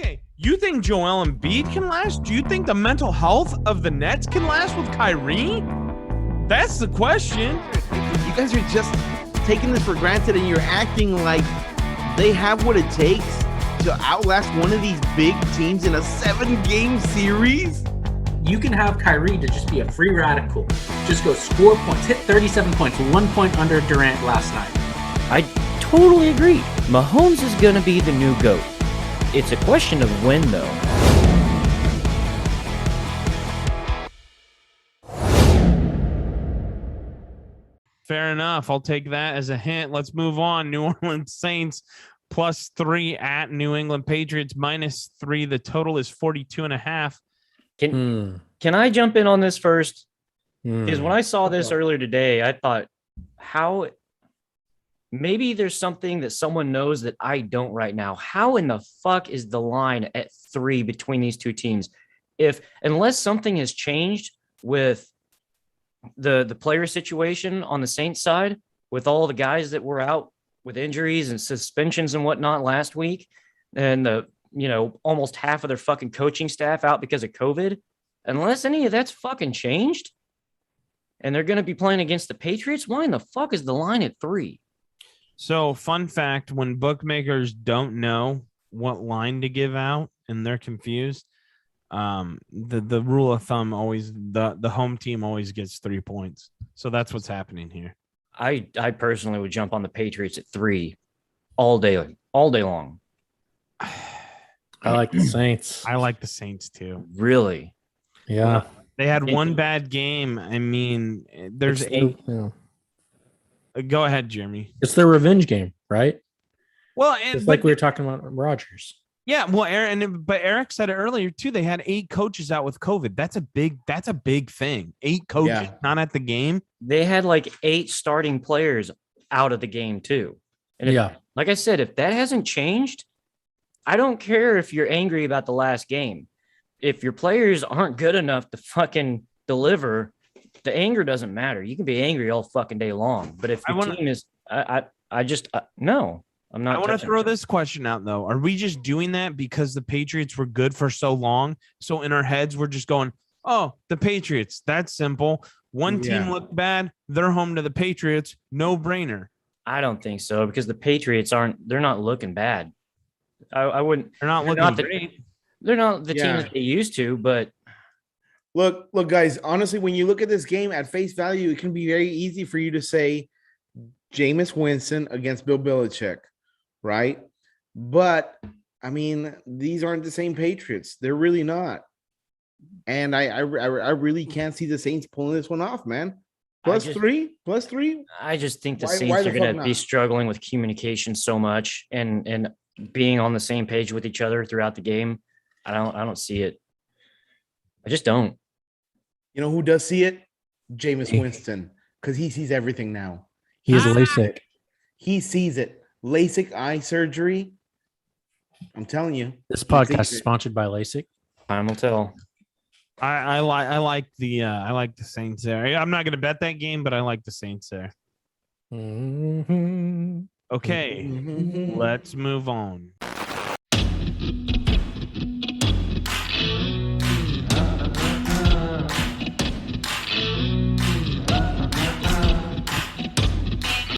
Okay, you think Joel Embiid can last? Do you think the mental health of the Nets can last with Kyrie? That's the question. You guys are just taking this for granted, and you're acting like they have what it takes to outlast one of these big teams in a 7-game series. You can have Kyrie to just be a free radical. Just go score points, hit 37 points, 1 point under Durant last night. I totally agree. Mahomes is going to be the new GOAT. It's a question of when, though. Fair enough. I'll take that as a hint. Let's move on. New Orleans Saints +3 at New England Patriots -3. The total is 42.5. Can I jump in on this first? Because when I saw this earlier today, I thought, maybe there's something that someone knows that I don't right now. How in the fuck is the line at 3 between these two teams? Unless something has changed with the player situation on the Saints side, with all the guys that were out with injuries and suspensions and whatnot last week, and almost half of their fucking coaching staff out because of COVID, unless any of that's fucking changed and they're going to be playing against the Patriots, why in the fuck is the line at 3? So, fun fact, when bookmakers don't know what line to give out and they're confused, the rule of thumb always, the home team always gets 3 points. So that's what's happening here. I personally would jump on the Patriots at 3 all day long. I like the Saints. I like the Saints too. Really? Yeah. They had one bad game. I mean, there's Go ahead, Jeremy. It's their revenge game, right? Well, it's like we were talking about Rodgers. Yeah, well, but Eric said it earlier too. They had 8 coaches out with COVID. That's a big thing. 8 coaches not at the game. They had like 8 starting players out of the game too. And like I said, if that hasn't changed, I don't care if you're angry about the last game. If your players aren't good enough to fucking deliver, the anger doesn't matter. You can be angry all fucking day long. But if your team is, no, I'm not. I want to throw this question out though. Are we just doing that because the Patriots were good for so long? So in our heads, we're just going, oh, the Patriots. That's simple. One team looked bad. They're home to the Patriots. No brainer. I don't think so, because the Patriots they're not looking bad. I wouldn't. They're not looking great. They're not the team that they used to, but. Look, guys, honestly, when you look at this game at face value, it can be very easy for you to say Jameis Winston against Bill Belichick, right? But, I mean, these aren't the same Patriots. They're really not. And I really can't see the Saints pulling this one off, man. Plus three. I just think the Saints are going to be struggling with communication so much and being on the same page with each other throughout the game. I don't see it. I just don't. You know who does see it? Jameis Winston, because he sees everything now. He has LASIK. He sees it. LASIK eye surgery. I'm telling you. This podcast is sponsored by LASIK. Time will tell. I like the Saints there. I'm not going to bet that game, but I like the Saints there. Okay, let's move on.